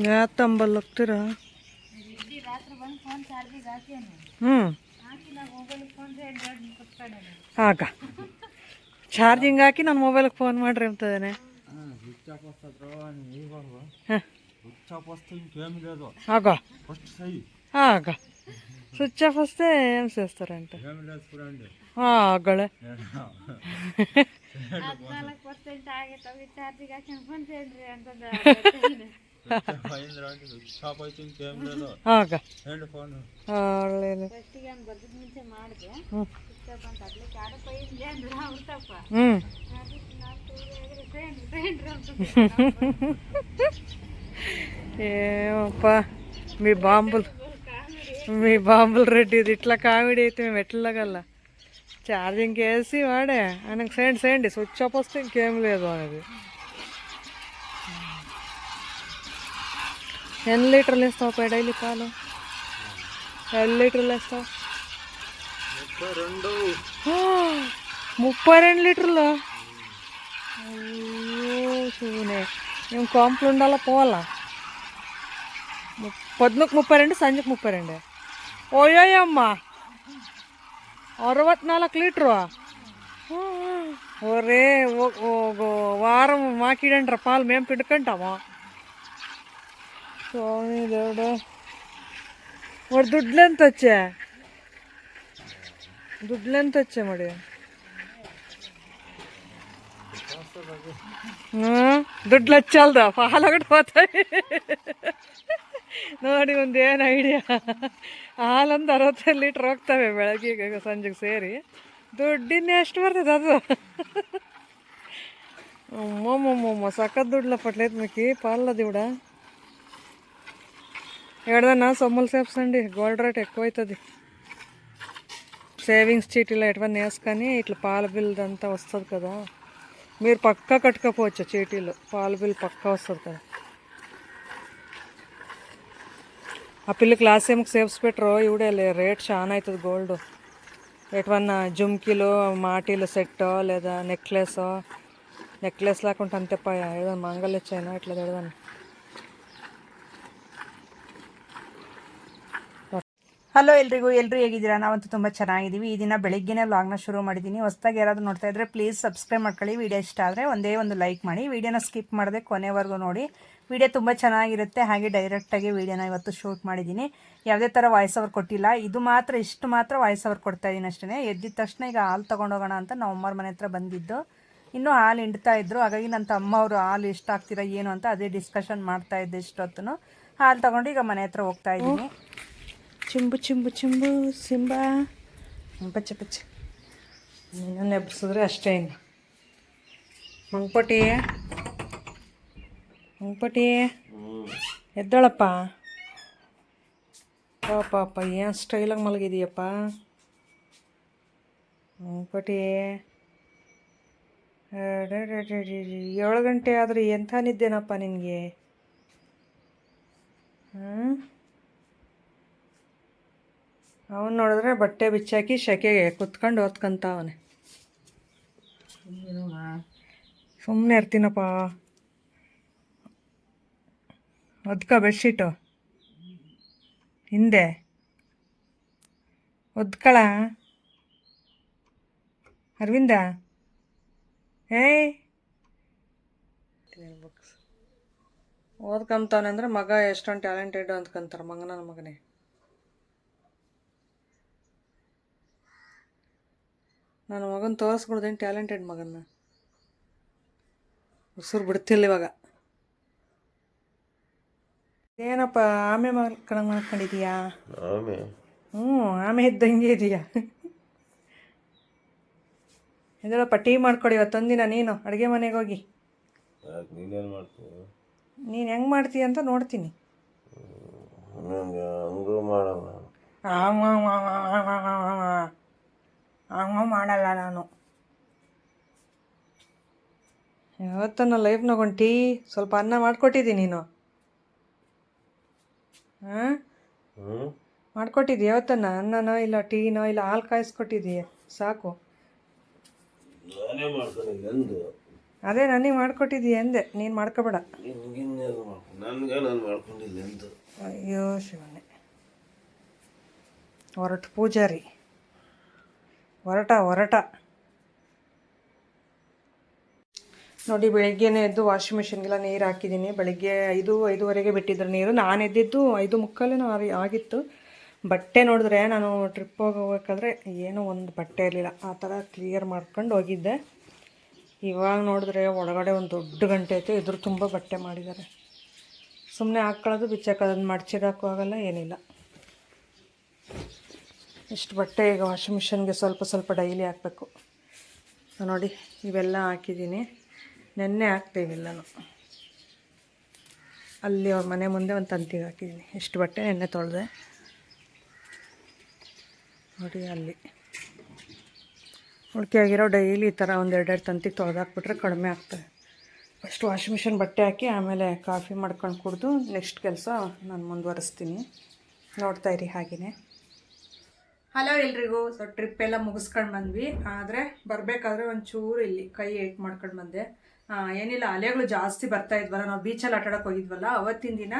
ಯಾತಂಬಲ್ಲಿ ಹೋಗ್ತೀರಾ? ಹ್ಞೂ ಆಗ ಚಾರ್ಜಿಂಗ್ ಹಾಕಿ ನನ್ನ ಮೊಬೈಲಿಗೆ ಫೋನ್ ಮಾಡ್ರಿ ಅಂತದೇನೆ. ಆಗ ಆಗ ಸ್ವಿಚ್ ಆಫ್ వస్తే ఏం చేస్తారంట? ఆగలే ఆగ ఏమప్ప మీ బాంబులు రెడ్డిది ఇట్లా కామెడీ అయితే మేము ఎట్లాగల ఛార్జింగ్ వేసి వాడే ఆయనకు చేయండి స్విచ్ ఆఫ్ వస్తే ఇంకేం లేదు అనేది. ఎన్ని లీటర్లు వేస్తావు పై డైలీ పాలు? ఎన్ని లీటర్లు వేస్తావు? 32 లీటర్లు. అయ్యో శివునే, మేము కాంపులు ఉండాలా పోవాలా? పొద్దునకు 32, సంజకు 32. ఓయోయమ్మ 64 లీటరు. ఒరే వారం మాకిడంట్రా పాలు, మేము పిండుకుంటాము. స్వామి దేవుడు, మరి దుడ్లు ఎంత వచ్చా మరి? ದುಡ್ಡು ಹಚ್ಚಲ್ದ ಪಾಲು ఒకటి పోతాయి ನೋಡಿ. ಒಂದೇನು ಐಡಿಯಾ, ಹಾಲೊಂದು 65 ಲೀಟ್ರ್ ಹೋಗ್ತವೆ ಬೆಳಗ್ಗೆ ಸಂಜೆಗೆ ಸೇರಿ. ದುಡ್ಡಿನ ಎಷ್ಟು ಬರ್ತದೆ ಅದು? అమ్మమ్మమ్మ సక్కత్ దుడ్ల పట్లేదు మీకు పాలది కూడా. ఎక్కడదన్నా సొమ్ములు సేపండి, గోల్డ్ రేట్ ఎక్కువ అవుతుంది. సేవింగ్స్ చీటీలో ఎటువంటి వేసుకొని ఇట్లా పాల బిల్ అంతా వస్తుంది కదా, మీరు పక్కా కట్టుకోపోవచ్చు చీటీలో. పాల బిల్ పక్కా వస్తుంది కదా. ఆ పిల్లకి లాస్ట్ టైంకి సేఫ్స్ పెట్టరు ఇవిడే రేట్ చాలా అవుతుంది గోల్డ్. ఎటువన్నా జుమ్కీలు మాటీలు సెట్టో లేదా నెక్లెస్ లేకుండా అంతే పాయ ఏదన్నా మంగళ చైనా ఇట్లా ఏదన్నా. ಹಲೋ ಎಲ್ಲರೂ ಹೇಗಿದ್ದೀರಾ? ನಾವಂತೂ ತುಂಬ ಚೆನ್ನಾಗಿದ್ದೀವಿ. ಈ ದಿನ ಬೆಳಿಗ್ಗೆನೇ ವ್ಲಾಗ್ನ ಶುರು ಮಾಡಿದ್ದೀನಿ. ಹೊಸದಾಗಿ ಯಾರಾದರೂ ನೋಡ್ತಾ ಇದ್ದರೆ ಪ್ಲೀಸ್ ಸಬ್ಸ್ಕ್ರೈಬ್ ಮಾಡ್ಕೊಳ್ಳಿ. ವಿಡಿಯೋ ಇಷ್ಟ ಆದರೆ ಒಂದೇ ಒಂದು ಲೈಕ್ ಮಾಡಿ. ವಿಡಿಯೋನ ಸ್ಕಿಪ್ ಮಾಡದೆ ಕೊನೆವರೆಗೂ ನೋಡಿ. ವಿಡಿಯೋ ತುಂಬ ಚೆನ್ನಾಗಿರುತ್ತೆ. ಹಾಗೆ ಡೈರೆಕ್ಟಾಗಿ ವಿಡಿಯೋನ ಇವತ್ತು ಶೂಟ್ ಮಾಡಿದ್ದೀನಿ. ಯಾವುದೇ ಥರ ವಾಯ್ಸ್ ಓವರ್ ಕೊಟ್ಟಿಲ್ಲ. ಇಷ್ಟು ಮಾತ್ರ ವಾಯ್ಸ್ ಓವರ್ ಕೊಡ್ತಾ ಇದ್ದೀನಿ ಅಷ್ಟೇ. ಎದ್ದಿದ ತಕ್ಷಣ ಈಗ ಹಾಲು ತೊಗೊಂಡೋಗೋಣ ಅಂತ ನಾವು ಅಮ್ಮವ್ರ ಮನೆ ಹತ್ರ ಬಂದಿದ್ದು. ಇನ್ನೂ ಹಾಲು ಹಿಂಡ್ತಾ ಇದ್ರು. ಹಾಗಾಗಿ ನನ್ನ ತಮ್ಮವರು ಹಾಲು ಎಷ್ಟು ಹಾಕ್ತೀರಾ ಏನು ಅಂತ ಅದೇ ಡಿಸ್ಕಷನ್ ಮಾಡ್ತಾ ಇದ್ದೆ ಇಷ್ಟೊತ್ತು. ಹಾಲು ತೊಗೊಂಡು ಈಗ ಮನೆ ಹತ್ರ ಹೋಗ್ತಾ ಇದ್ದೀನಿ. ಚಿಂಬು ಚಿಂಬು ಚಿಂಬು ಸಿಂಬ ಪಚ್ಚ ಪಚ್ಚ ನೀನು ನೆಬ್ಸಿದ್ರೆ ಅಷ್ಟೇ. ಇನ್ನು ಮಂಗ್ಪಟಿ ಎದ್ದಾಳಪ್ಪ. ಪಾಪ ಏನು ಸ್ಟೈಲಾಗಿ ಮಲಗಿದೀಯಪ್ಪ ಮಂಗ್ಪಟಿ. 7 ಗಂಟೆ ಆದರೆ ಎಂಥ ನಿದ್ದೆನಪ್ಪ ನಿನಗೆ? ಅವನು ನೋಡಿದ್ರೆ ಬಟ್ಟೆ ಬಿಚ್ಚಾಕಿ ಶೆಕೆಗೆ ಕುತ್ಕೊಂಡು ಓದ್ಕೊಂತಾವನೆ. ಸುಮ್ಮನೆ ಇರ್ತೀನಪ್ಪ. ಒದ್ಕ ಬೆಡ್ಶೀಟು ಹಿಂದೆ ಒದ್ಕಳ ಅರವಿಂದ. ಓದ್ಕೊಂತಾನೆ ಅಂದರೆ ಮಗ ಎಷ್ಟೊಂದು ಟ್ಯಾಲೆಂಟೆಡ್ ಅಂದ್ಕೊಂತಾರೆ. ನನ್ನ ಮಗನೇ ನನ್ನ ಮಗನ ತೋರಿಸ್ಕೊಡ್ದೇನು ಟ್ಯಾಲೆಂಟೆಡ್ ಮಗನ್ನ. ಉಸಿರು ಬಿಡ್ತಿಲ್ಲ ಇವಾಗ. ಏನಪ್ಪ ಆಮೆ ಮಾಡ್ಕೊಂಡಿದೀಯಾ? ಆಮೆ ಇದ್ದಂಗೆ ಇದೆಯಾ? ಇದೆಲ್ಲಪ್ಪ ಟೀ ಮಾಡ್ಕೊಡಿ ಇವತ್ತೊಂದಿನ. ನೀನು ಅಡುಗೆ ಮನೆಗೆ ಹೋಗಿ ನೀನು ಹೆಂಗೆ ಮಾಡ್ತೀಯ ಅಂತ ನೋಡ್ತೀನಿ. ಹಂಗೂ ಮಾಡಲ್ಲ ನಾನು. ಇವತ್ತು ನನ್ನ ಲೈಫ್ನಾಗ ಒಂದು ಟೀ ಸ್ವಲ್ಪ ಅನ್ನ ಮಾಡಿಕೊಟ್ಟಿದ್ದೀನಿ ನೀನು. ಮಾಡಿಕೊಟ್ಟಿದ್ದೀಯ ಯಾವತ್ತನ್ನ? ಅನ್ನನೋ ಇಲ್ಲ ಟೀನೋ ಇಲ್ಲ ಹಾಲು ಕಾಯಿಸ್ಕೊಟ್ಟಿದ್ದೀಯ ಸಾಕು. ಅದೇ ನನಗೆ ಮಾಡಿಕೊಟ್ಟಿದ್ದೀಯ ಅಂದೆ, ನೀನು ಮಾಡ್ಕೋಬೇಡ. ನನಗೆ ನಾನು ಮಾಡ್ಕೊಂಡಿಲ್ಲ ಅಂತ. ಅಯ್ಯೋ ಶಿವನೇ, ಹೊರಟು ಪೂಜಾರಿ, ಹೊರಟ ನೋಡಿ. ಬೆಳಗ್ಗೆನೇ ಎದ್ದು ವಾಷಿಂಗ್ ಮಿಷಿನ್ಗೆಲ್ಲ ನೀರು ಹಾಕಿದ್ದೀನಿ. ಬೆಳಗ್ಗೆ 5:05ವರೆಗೆ ಬಿಟ್ಟಿದ್ರು ನೀರು. ನಾನು ಎದ್ದಿದ್ದು 5:45 ಆಗಿತ್ತು. ಬಟ್ಟೆ ನೋಡಿದ್ರೆ ನಾನು ಟ್ರಿಪ್ ಹೋಗ್ಬೇಕಾದ್ರೆ ಏನೋ ಒಂದು ಬಟ್ಟೆ ಇರಲಿಲ್ಲ, ಆ ಥರ ಕ್ಲಿಯರ್ ಮಾಡ್ಕೊಂಡು ಹೋಗಿದ್ದೆ. ಇವಾಗ ನೋಡಿದ್ರೆ ಒಳಗಡೆ ಒಂದು ದೊಡ್ಡ ಗಂಟೆ ಐತೆ, ಇದ್ರ ತುಂಬ ಬಟ್ಟೆ ಮಾಡಿದ್ದಾರೆ. ಸುಮ್ಮನೆ ಹಾಕ್ಕೊಳ್ಳೋದು ಬಿಚ್ಚಾಕೋದು, ಮಡ್ಚಿಡೋಕ್ಕೂ ಆಗಲ್ಲ, ಏನಿಲ್ಲ. ಇಷ್ಟು ಬಟ್ಟೆ ಈಗ ವಾಷಿಂಗ್ ಮಿಷನ್ಗೆ ಸ್ವಲ್ಪ ಡೈಲಿ ಹಾಕಬೇಕು. ನೋಡಿ ಇವೆಲ್ಲ ಹಾಕಿದ್ದೀನಿ. ನೆನ್ನೆ ಹಾಕ್ತೀವಿಲ್ಲನು, ಅಲ್ಲಿ ಅವ್ರ ಮನೆ ಮುಂದೆ ಒಂದು ತಂತಿಗೆ ಹಾಕಿದ್ದೀನಿ. ಇಷ್ಟು ಬಟ್ಟೆ ನೆನ್ನೆ ತೊಳೆದೆ ನೋಡಿ. ಅಲ್ಲಿ ಉಳ್ಕೆ ಆಗಿರೋ ಡೈಲಿ ಈ ಥರ ಒಂದು 2 ತಂತಿಗೆ ತೊಳೆದಾಕ್ಬಿಟ್ರೆ ಕಡಿಮೆ ಆಗ್ತದೆ. ಫಸ್ಟ್ ವಾಷಿಂಗ್ ಮಿಷಿನ್ ಬಟ್ಟೆ ಹಾಕಿ ಆಮೇಲೆ ಕಾಫಿ ಮಾಡ್ಕೊಂಡು ಕುಡಿದು ನೆಕ್ಸ್ಟ್ ಕೆಲಸ ನಾನು ಮುಂದುವರಿಸ್ತೀನಿ. ನೋಡ್ತಾಯಿರಿ ಹಾಗೆಯೇ. ಹಲೋ ಎಲ್ರಿಗೂ. ಟ್ರಿಪ್ ಎಲ್ಲ ಮುಗಿಸ್ಕೊಂಡು ಬಂದ್ವಿ. ಆದರೆ ಬರಬೇಕಾದ್ರೆ ಒಂಚೂರು ಇಲ್ಲಿ ಕೈ ಏಟ್ ಮಾಡ್ಕೊಂಡು ಬಂದೆ. ಏನಿಲ್ಲ, ಅಲೆಗಳು ಜಾಸ್ತಿ ಬರ್ತಾ ಇದ್ವಲ್ಲ, ನಾವು ಬೀಚಲ್ಲಿ ಆಟಾಡೋಕೆ ಹೋಗಿದ್ವಲ್ಲ, ಅವತ್ತಿನ ದಿನ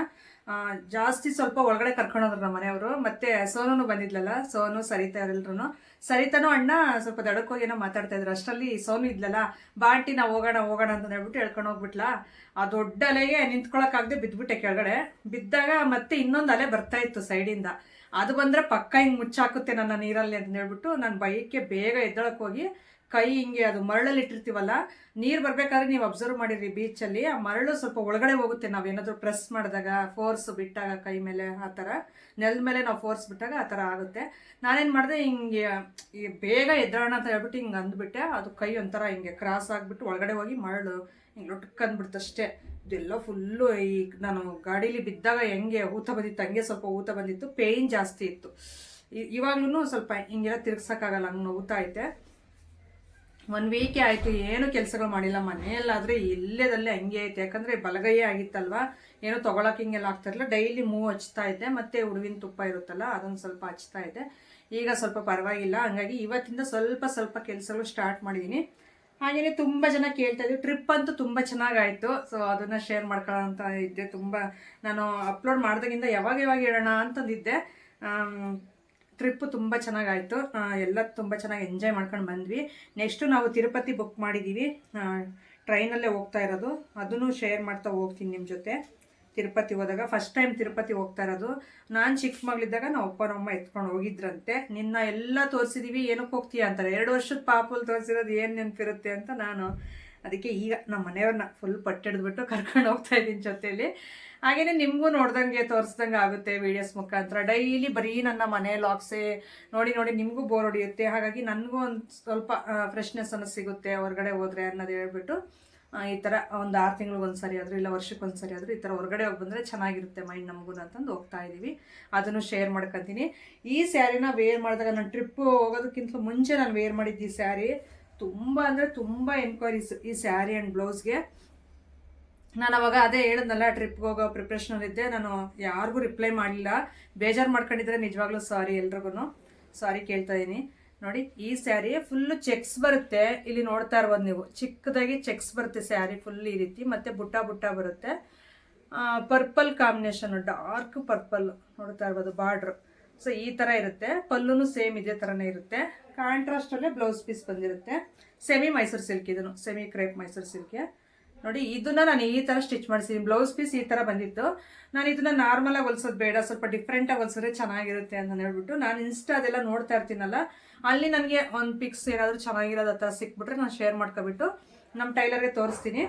ಜಾಸ್ತಿ ಸ್ವಲ್ಪ ಒಳಗಡೆ ಕರ್ಕೊಂಡೋದ್ರು ನಮ್ಮ ಮನೆಯವರು. ಮತ್ತು ಸೋನು ಬಂದಿದ್ಲಲ್ಲ, ಸೋನು ಸರಿತಾ ಅವರೆಲ್ಲರೂ. ಸರಿತಾನು ಅಣ್ಣ ಸ್ವಲ್ಪ ದಡಕ್ಕೆ ಹೋಗಿ ಏನೋ ಮಾತಾಡ್ತಾ ಇದ್ರು. ಅಷ್ಟರಲ್ಲಿ ಸೋನು ಇದ್ಲಲ್ಲ, ಬಾಂಟಿ ನಾವು ಹೋಗೋಣ ಅಂತ ಹೇಳ್ಬಿಟ್ಟು ಹೇಳ್ಕೊಂಡು ಹೋಗ್ಬಿಟ್ಲಾ. ಆ ದೊಡ್ಡ ಅಲೆಗೆ ನಿಂತ್ಕೊಳ್ಳೋಕ್ಕಾಗದೆ ಬಿದ್ದುಬಿಟ್ಟೆ ಕೆಳಗಡೆ. ಬಿದ್ದಾಗ ಮತ್ತೆ ಇನ್ನೊಂದು ಅಲೆ ಬರ್ತಾ ಇತ್ತು ಸೈಡಿಂದ. ಅದು ಬಂದರೆ ಪಕ್ಕ ಹಿಂಗೆ ಮುಚ್ಚಾಕುತ್ತೆ ನನ್ನ ನೀರಲ್ಲಿ ಅಂತ ಹೇಳ್ಬಿಟ್ಟು ನಾನು ಬೈಕ್ಗೆ ಬೇಗ ಎದ್ದಳಕ್ಕೆ ಹೋಗಿ ಕೈ ಹಿಂಗೆ, ಅದು ಮರಳಲ್ಲಿ ಇಟ್ಟಿರ್ತೀವಲ್ಲ, ನೀರು ಬರಬೇಕಾದ್ರೆ ನೀವು ಅಬ್ಸರ್ವ್ ಮಾಡಿರಿ ಬೀಚಲ್ಲಿ, ಆ ಮರಳು ಸ್ವಲ್ಪ ಒಳಗಡೆ ಹೋಗುತ್ತೆ. ನಾವೇನಾದರೂ ಪ್ರೆಸ್ ಮಾಡಿದಾಗ, ಫೋರ್ಸ್ ಬಿಟ್ಟಾಗ ಕೈ ಮೇಲೆ, ಆ ಥರ ನೆಲದ ಮೇಲೆ ನಾವು ಫೋರ್ಸ್ ಬಿಟ್ಟಾಗ ಆ ಥರ ಆಗುತ್ತೆ. ನಾನೇನು ಮಾಡಿದೆ, ಹಿಂಗೆ ಬೇಗ ಎದ್ದೋಣ ಅಂತ ಹೇಳ್ಬಿಟ್ಟು ಹಿಂಗೆ ಅಂದ್ಬಿಟ್ಟೆ. ಅದು ಕೈ ಒಂಥರ ಹಿಂಗೆ ಕ್ರಾಸ್ ಆಗಿಬಿಟ್ಟು ಒಳಗಡೆ ಹೋಗಿ ಮರಳು ಹಿಂಗೆ ಲೊಟ್ಟಕ್ಕೆ ಅಂದ್ಬಿಡ್ತು ಅಷ್ಟೇ. ಇದೆಲ್ಲ ಫುಲ್ಲು ಈ ನಾನು ಗಾಡೀಲಿ ಬಿದ್ದಾಗ ಹೆಂಗೆ ಊತ ಬಂದಿತ್ತು ಹಂಗೆ ಸ್ವಲ್ಪ ಊತ ಬಂದಿತ್ತು. ಪೇಯ್ನ್ ಜಾಸ್ತಿ ಇತ್ತು. ಇವಾಗ್ಲೂ ಸ್ವಲ್ಪ ಹಿಂಗೆಲ್ಲ ತಿರ್ಗ್ಸೋಕ್ಕಾಗಲ್ಲ, ಹಂಗೆ ಊತ ಐತೆ. 1 ವೀಕೆ ಆಯಿತು, ಏನು ಕೆಲಸಗಳು ಮಾಡಿಲ್ಲ. ಮನೆಯಲ್ಲಾದರೆ ಇಲ್ಲೇದಲ್ಲೇ ಹಂಗೆ ಐತೆ. ಯಾಕಂದರೆ ಬಲಗೈಯೇ ಆಗಿತ್ತಲ್ವ, ಏನೋ ತೊಗೊಳಕ್ಕೆ ಹಿಂಗೆಲ್ಲ ಆಗ್ತಾಯಿರಲಿಲ್ಲ. ಡೈಲಿ ಮೂವ್ ಹಚ್ತಾ ಇದ್ದೆ, ಮತ್ತು ಹುಡುವಿನ ತುಪ್ಪ ಇರುತ್ತಲ್ಲ ಅದೊಂದು ಸ್ವಲ್ಪ ಹಚ್ತಾ ಇದ್ದೆ. ಈಗ ಸ್ವಲ್ಪ ಪರವಾಗಿಲ್ಲ. ಹಂಗಾಗಿ ಇವತ್ತಿಂದ ಸ್ವಲ್ಪ ಕೆಲಸಗಳು ಸ್ಟಾರ್ಟ್ ಮಾಡಿದ್ದೀನಿ. ಹಾಗೆಯೇ ತುಂಬ ಜನ ಕೇಳ್ತಾ ಇದ್ವಿ. ಟ್ರಿಪ್ ಅಂತೂ ತುಂಬ ಚೆನ್ನಾಗಾಯಿತು. ಸೊ ಅದನ್ನು ಶೇರ್ ಮಾಡ್ಕೊಳ್ಳೋ ಅಂತ ಇದ್ದೆ. ತುಂಬ ನಾನು ಅಪ್ಲೋಡ್ ಮಾಡಿದಾಗಿಂದ ಯಾವಾಗ ಹೇಳೋಣ ಅಂತಂದಿದ್ದೆ. ಟ್ರಿಪ್ಪು ತುಂಬ ಚೆನ್ನಾಗಾಯಿತು. ಎಲ್ಲ ತುಂಬ ಚೆನ್ನಾಗಿ ಎಂಜಾಯ್ ಮಾಡ್ಕೊಂಡು ಬಂದ್ವಿ. ನೆಕ್ಸ್ಟು ನಾವು ತಿರುಪತಿ ಬುಕ್ ಮಾಡಿದ್ದೀವಿ, ಟ್ರೈನಲ್ಲೇ ಹೋಗ್ತಾ ಇರೋದು. ಅದನ್ನು ಶೇರ್ ಮಾಡ್ತಾ ಹೋಗ್ತೀನಿ ನಿಮ್ಮ ಜೊತೆ. ತಿರುಪತಿ ಹೋದಾಗ ಫಸ್ಟ್ ಟೈಮ್ ತಿರುಪತಿ ಹೋಗ್ತಾ ಇರೋದು. ನಾನು ಚಿಕ್ಕ ಮಗಳಿದ್ದಾಗ ನಾವು ಅಪ್ಪ ನಮ್ಮ ಎತ್ಕೊಂಡು ಹೋಗಿದ್ರಂತೆ. ನಿನ್ನ ಎಲ್ಲ ತೋರಿಸಿದ್ದೀವಿ, ಏನಕ್ಕೆ ಹೋಗ್ತೀಯ ಅಂತಾರೆ. 2 ವರ್ಷದ ಪಾಪಲ್ಲಿ ತೋರಿಸಿರೋದು ಏನು ನೆನಪಿರುತ್ತೆ ಅಂತ ನಾನು ಅದಕ್ಕೆ ಈಗ ನಮ್ಮ ಮನೆಯವ್ರನ್ನ ಫುಲ್ ಪಟ್ಟಿಡ್ದುಬಿಟ್ಟು ಕರ್ಕೊಂಡು ಹೋಗ್ತಾ ಇದ್ದೀನಿ ಜೊತೆಯಲ್ಲಿ. ಹಾಗೆಯೇ ನಿಮಗೂ ನೋಡ್ದಂಗೆ ತೋರಿಸ್ದಂಗೆ ಆಗುತ್ತೆ ವೀಡಿಯೋಸ್ ಮುಖಾಂತರ. ಡೈಲಿ ಬರೀ ನನ್ನ ಮನೆ ಲಾಗ್ಸೇ ನೋಡಿ ನಿಮಗೂ ಬೋರ್ ಹೊಡಿಯುತ್ತೆ. ಹಾಗಾಗಿ ನನಗೂ ಒಂದು ಸ್ವಲ್ಪ ಫ್ರೆಶ್ನೆಸ್ ಅನ್ನೋದು ಸಿಗುತ್ತೆ ಹೊರಗಡೆ ಹೋದರೆ ಅನ್ನೋದು ಹೇಳ್ಬಿಟ್ಟು ಈ ಥರ ಒಂದು 6 ತಿಂಗಳಿಗೊಂದ್ಸರಿ ಆದರೂ ಇಲ್ಲ ವರ್ಷಕ್ಕೊಂದ್ಸರಿ ಆದರೂ ಈ ಥರ ಹೊರಗಡೆ ಹೋಗಿ ಬಂದರೆ ಚೆನ್ನಾಗಿರುತ್ತೆ ಮೈಂಡ್ ನಮಗೂ ಅಂತಂದು ಹೋಗ್ತಾ ಇದ್ದೀವಿ. ಅದನ್ನು ಶೇರ್ ಮಾಡ್ಕೊತೀನಿ. ಈ ಸ್ಯಾರಿನ ವೇರ್ ಮಾಡಿದಾಗ ನಾನು ಟ್ರಿಪ್ಪು ಹೋಗೋದಕ್ಕಿಂತ ಮುಂಚೆ ನಾನು ವೇರ್ ಮಾಡಿದ್ದೆ ಈ ಸ್ಯಾರಿ. ತುಂಬ ಅಂದರೆ ತುಂಬ ಎನ್ಕ್ವೈರೀಸ್ ಈ ಸ್ಯಾರಿ ಆ್ಯಂಡ್ ಬ್ಲೌಸ್ಗೆ. ನಾನು ಅವಾಗ ಅದೇ ಹೇಳಿದ್ನಲ್ಲ, ಟ್ರಿಪ್ಗೆ ಹೋಗೋ ಪ್ರಿಪ್ರೇಷನಲ್ಲಿದ್ದೆ. ನಾನು ಯಾರಿಗೂ ರಿಪ್ಲೈ ಮಾಡಲಿಲ್ಲ. ಬೇಜಾರು ಮಾಡ್ಕೊಂಡಿದ್ರೆ ನಿಜವಾಗ್ಲೂ ಸಾರಿ, ಎಲ್ರಿಗೂ ಸಾರಿ ಕೇಳ್ತಾ ಇದ್ದೀನಿ. ನೋಡಿ ಈ ಸ್ಯಾರಿ ಫುಲ್ಲು ಚೆಕ್ಸ್ ಬರುತ್ತೆ. ಇಲ್ಲಿ ನೋಡ್ತಾ ಇರ್ಬೋದು ನೀವು, ಚಿಕ್ಕದಾಗಿ ಚೆಕ್ಸ್ ಬರುತ್ತೆ ಸ್ಯಾರಿ ಫುಲ್ ಈ ರೀತಿ. ಮತ್ತು ಬುಟ್ಟ ಬರುತ್ತೆ. ಪರ್ಪಲ್ ಕಾಂಬಿನೇಷನ್, ಡಾರ್ಕ್ ಪರ್ಪಲ್ ನೋಡ್ತಾ ಇರ್ಬೋದು ಬಾರ್ಡ್ರು. ಸೊ ಈ ಥರ ಇರುತ್ತೆ. ಪಲ್ಲುನು ಸೇಮ್ ಇದೇ ಥರನೇ ಇರುತ್ತೆ. ಕಾಂಟ್ರಾಸ್ಟಲ್ಲೇ ಬ್ಲೌಸ್ ಪೀಸ್ ಬಂದಿರುತ್ತೆ. ಸೆಮಿ ಮೈಸೂರು ಸಿಲ್ಕ್, ಇದನ್ನು ಸೆಮಿ ಕ್ರೇಪ್ ಮೈಸೂರು ಸಿಲ್ಕ್ಗೆ. ನೋಡಿ ಇದನ್ನು ನಾನು ಈ ಥರ ಸ್ಟಿಚ್ ಮಾಡಿಸಿದ್ದೀನಿ. ಬ್ಲೌಸ್ ಪೀಸ್ ಈ ಥರ ಬಂದಿತ್ತು. ನಾನು ಇದನ್ನು ನಾರ್ಮಲಾಗಿ ಹೊಲ್ಸೋದು ಬೇಡ, ಸ್ವಲ್ಪ ಡಿಫ್ರೆಂಟಾಗಿ ಹೊಲ್ಸಿದ್ರೆ ಚೆನ್ನಾಗಿರುತ್ತೆ ಅಂತ ಹೇಳ್ಬಿಟ್ಟು ನಾನು ಇನ್ಸ್ಟಾ ಅದೆಲ್ಲ ನೋಡ್ತಾ ಇರ್ತೀನಲ್ಲ, ಅಲ್ಲಿ ನನಗೆ ಒಂದು ಪಿಕ್ಸ್ ಏನಾದರೂ ಚೆನ್ನಾಗಿರೋದು ಆ ಥರ ಸಿಕ್ಬಿಟ್ರೆ ನಾನು ಶೇರ್ ಮಾಡ್ಕೊಬಿಟ್ಟು ನಮ್ಮ ಟೈಲರ್ಗೆ ತೋರಿಸ್ತೀನಿ.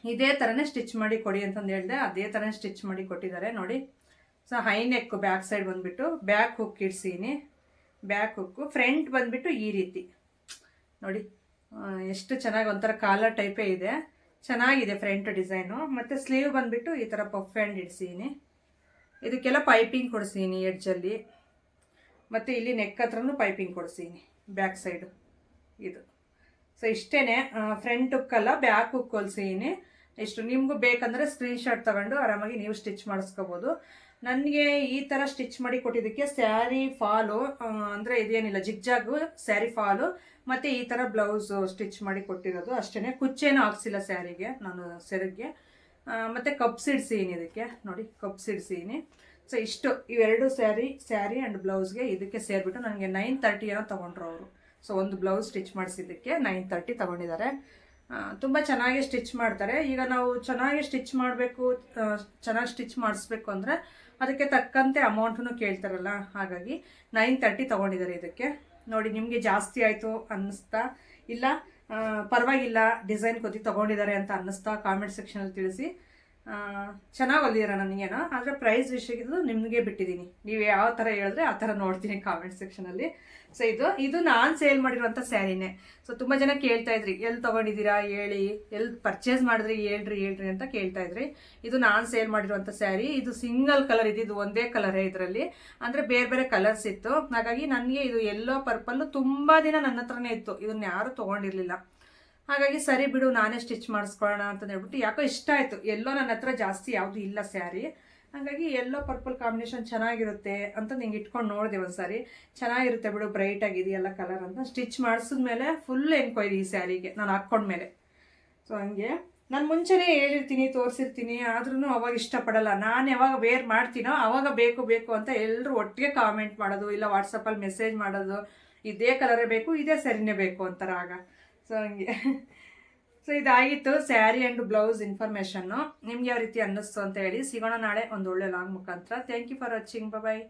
ಇದೇ ಥರನೇ ಸ್ಟಿಚ್ ಮಾಡಿ ಕೊಡಿ ಅಂತಂದು ಹೇಳಿದೆ. ಅದೇ ಥರನೇ ಸ್ಟಿಚ್ ಮಾಡಿ ಕೊಟ್ಟಿದ್ದಾರೆ ನೋಡಿ. So high neck back side ಬಂದುಬಿಟ್ಟು ಬ್ಯಾಕ್ ಹುಕ್ ಇಡ್ಸೀನಿ. ಬ್ಯಾಕ್ ಹುಕ್ಕು ಫ್ರಂಟ್ ಬಂದುಬಿಟ್ಟು ಈ ರೀತಿ ನೋಡಿ, ಎಷ್ಟು ಚೆನ್ನಾಗಿ ಒಂಥರ ಕಾಲರ್ ಟೈಪೇ ಇದೆ, ಚೆನ್ನಾಗಿದೆ ಫ್ರಂಟ್ ಡಿಸೈನು. ಮತ್ತು ಸ್ಲೀವ್ ಬಂದುಬಿಟ್ಟು ಈ ಥರ ಪಫ್ ಹ್ಯಾಂಡ್ ಇಡ್ಸೀನಿ. ಇದಕ್ಕೆಲ್ಲ ಪೈಪಿಂಗ್ ಕೊಡಿಸೀನಿ ಎಡ್ಜಲ್ಲಿ. ಮತ್ತು ಇಲ್ಲಿ ನೆಕ್ ಹತ್ರನೂ ಪೈಪಿಂಗ್ ಕೊಡಿಸೀನಿ ಬ್ಯಾಕ್ ಸೈಡು ಇದು. ಸೊ ಇಷ್ಟೇ, ಫ್ರಂಟ್ ಹುಕ್ಕಲ್ಲ ಬ್ಯಾಕ್ ಹುಕ್ ಹೊಲ್ಸೀನಿ. ಇಷ್ಟು ನಿಮಗೂ ಬೇಕಂದರೆ ಸ್ಕ್ರೀನ್ಶಾಟ್ ತೊಗೊಂಡು ಆರಾಮಾಗಿ ನೀವು ಸ್ಟಿಚ್ ಮಾಡಿಸ್ಕೋಬೋದು. ನನಗೆ ಈ ಥರ ಸ್ಟಿಚ್ ಮಾಡಿ ಕೊಟ್ಟಿದ್ದಕ್ಕೆ ಸ್ಯಾರಿ ಫಾಲು ಅಂದರೆ ಇದೇನಿಲ್ಲ ಜಿಗ್ಜಾಗು ಸ್ಯಾರಿ ಫಾಲು ಮತ್ತು ಈ ಥರ ಬ್ಲೌಸು ಸ್ಟಿಚ್ ಮಾಡಿ ಕೊಟ್ಟಿರೋದು ಅಷ್ಟೇ. ಕುಚ್ಚೇನೂ ಹಾಕ್ಸಿಲ್ಲ ಸ್ಯಾರಿಗೆ ನಾನು ಸೆರಗ್ಗೆ. ಮತ್ತು ಕಪ್ ಸಿಡ್ಸೀನಿ ಇದಕ್ಕೆ ನೋಡಿ, ಕಪ್ ಸಿಡ್ಸೀನಿ. ಸೊ ಇಷ್ಟು ಇವೆರಡು ಸ್ಯಾರಿ ಆ್ಯಂಡ್ ಬ್ಲೌಸ್ಗೆ ಇದಕ್ಕೆ ಸೇರಿಬಿಟ್ಟು ನನಗೆ 930 ಏನೋ ತೊಗೊಂಡ್ರು ಅವರು. ಸೊ ಒಂದು ಬ್ಲೌಸ್ ಸ್ಟಿಚ್ ಮಾಡಿಸಿದ್ದಕ್ಕೆ 930 ತೊಗೊಂಡಿದ್ದಾರೆ. ತುಂಬ ಚೆನ್ನಾಗಿ ಸ್ಟಿಚ್ ಮಾಡ್ತಾರೆ. ಈಗ ನಾವು ಚೆನ್ನಾಗಿ ಸ್ಟಿಚ್ ಮಾಡಬೇಕು, ಚೆನ್ನಾಗಿ ಸ್ಟಿಚ್ ಮಾಡಿಸ್ಬೇಕು ಅಂದರೆ ಅದಕ್ಕೆ ತಕ್ಕಂತೆ ಅಮೌಂಟನ್ನು ಕೇಳ್ತಾರಲ್ಲ, ಹಾಗಾಗಿ 930 ತೊಗೊಂಡಿದ್ದಾರೆ ಇದಕ್ಕೆ. ನೋಡಿ, ನಿಮಗೆ ಜಾಸ್ತಿ ಆಯಿತು ಅನ್ನಿಸ್ತಾ ಇಲ್ಲ ಪರವಾಗಿಲ್ಲ ಡಿಸೈನ್ ಕೊದ್ದಿ ತೊಗೊಂಡಿದ್ದಾರೆ ಅಂತ ಅನ್ನಿಸ್ತಾ ಕಾಮೆಂಟ್ ಸೆಕ್ಷನಲ್ಲಿ ತಿಳಿಸಿ. ಚೆನ್ನಾಗಿ ಹೊಲಿದಿರ ನನಗೇನೋ, ಆದರೆ ಪ್ರೈಸ್ ವಿಷಯದ್ದು ನಿಮಗೆ ಬಿಟ್ಟಿದ್ದೀನಿ. ನೀವು ಯಾವ ಥರ ಹೇಳಿದ್ರೆ ಆ ಥರ ನೋಡ್ತೀನಿ ಕಾಮೆಂಟ್ ಸೆಕ್ಷನಲ್ಲಿ. ಸೊ ಇದು ನಾನು ಸೇಲ್ ಮಾಡಿರುವಂಥ ಸ್ಯಾರಿನೇ. ಸೊ ತುಂಬ ಜನ ಕೇಳ್ತಾ ಇದ್ರಿ ಎಲ್ಲಿ ತೊಗೊಂಡಿದ್ದೀರಾ ಹೇಳಿ, ಎಲ್ಲಿ ಪರ್ಚೇಸ್ ಮಾಡಿದ್ರಿ ಹೇಳ್ರಿ ಅಂತ ಕೇಳ್ತಾ ಇದ್ರಿ. ಇದು ನಾನು ಸೇಲ್ ಮಾಡಿರುವಂಥ ಸ್ಯಾರಿ. ಇದು ಸಿಂಗಲ್ ಕಲರ್ ಇದು ಒಂದೇ ಕಲರೇ ಇದರಲ್ಲಿ, ಅಂದರೆ ಬೇರೆ ಬೇರೆ ಕಲರ್ಸ್ ಇತ್ತು. ಹಾಗಾಗಿ ನನಗೆ ಇದು ಯೆಲ್ಲೋ ಪರ್ಪಲ್ಲು ತುಂಬ ದಿನ ನನ್ನ ಹತ್ರನೇ ಇತ್ತು, ಇದನ್ನ ಯಾರೂ ತೊಗೊಂಡಿರಲಿಲ್ಲ. ಹಾಗಾಗಿ ಸರಿ ಬಿಡು ನಾನೇ ಸ್ಟಿಚ್ ಮಾಡಿಸ್ಕೊಳ್ಳೋಣ ಅಂತ ಹೇಳ್ಬಿಟ್ಟು, ಯಾಕೋ ಇಷ್ಟ ಆಯಿತು. ಎಲ್ಲೋ ನನ್ನ ಹತ್ರ ಜಾಸ್ತಿ ಯಾವುದು ಇಲ್ಲ ಸ್ಯಾರಿ, ಹಾಗಾಗಿ ಎಲ್ಲೋ ಪರ್ಪಲ್ ಕಾಂಬಿನೇಷನ್ ಚೆನ್ನಾಗಿರುತ್ತೆ ಅಂತ ನಿಂಗೆ ಇಟ್ಕೊಂಡು ನೋಡಿದೆ ಒಂದು ಸಾರಿ. ಚೆನ್ನಾಗಿರುತ್ತೆ ಬಿಡು, ಬ್ರೈಟ್ ಆಗಿದೆಯಲ್ಲ ಕಲರ್ ಅಂತ ಸ್ಟಿಚ್ ಮಾಡಿಸಿದ್ಮೇಲೆ ಫುಲ್ ಎನ್ಕ್ವೈರಿ ಈ ಸ್ಯಾರಿಗೆ ನಾನು ಹಾಕ್ಕೊಂಡ್ಮೇಲೆ. ಸೊ ಹಂಗೆ ನಾನು ಮುಂಚೆನೇ ಹೇಳಿರ್ತೀನಿ, ತೋರಿಸಿರ್ತೀನಿ, ಆದ್ರೂ ಅವಾಗ ಇಷ್ಟಪಡಲ್ಲ. ನಾನು ಯಾವಾಗ ವೇರ್ ಮಾಡ್ತೀನೋ ಅವಾಗ ಬೇಕು ಅಂತ ಎಲ್ಲರೂ ಒಟ್ಟಿಗೆ ಕಾಮೆಂಟ್ ಮಾಡೋದು, ಇಲ್ಲ ವಾಟ್ಸಪ್ಪಲ್ಲಿ ಮೆಸೇಜ್ ಮಾಡೋದು, ಇದೇ ಕಲರೇ ಬೇಕು, ಇದೇ ಸ್ಯಾರಿನೇ ಬೇಕು ಅಂತಾರೆ ಆಗ. ಸೊ ಹಂಗೆ. ಸೊ ಇದಾಗಿತ್ತು ಸ್ಯಾರಿ ಆ್ಯಂಡ್ ಬ್ಲೌಸ್ ಇನ್ಫಾರ್ಮೇಷನ್ನು. ನಿಮ್ಗೆ ಯಾವ ರೀತಿ ಅನ್ನಿಸ್ತು ಅಂತ ಹೇಳಿ. ಸಿಗೋಣ ನಾಳೆ ಒಂದು ಒಳ್ಳೆ ಲಾಂಗ್ ಮುಖಾಂತರ. Thank you for watching. Bye.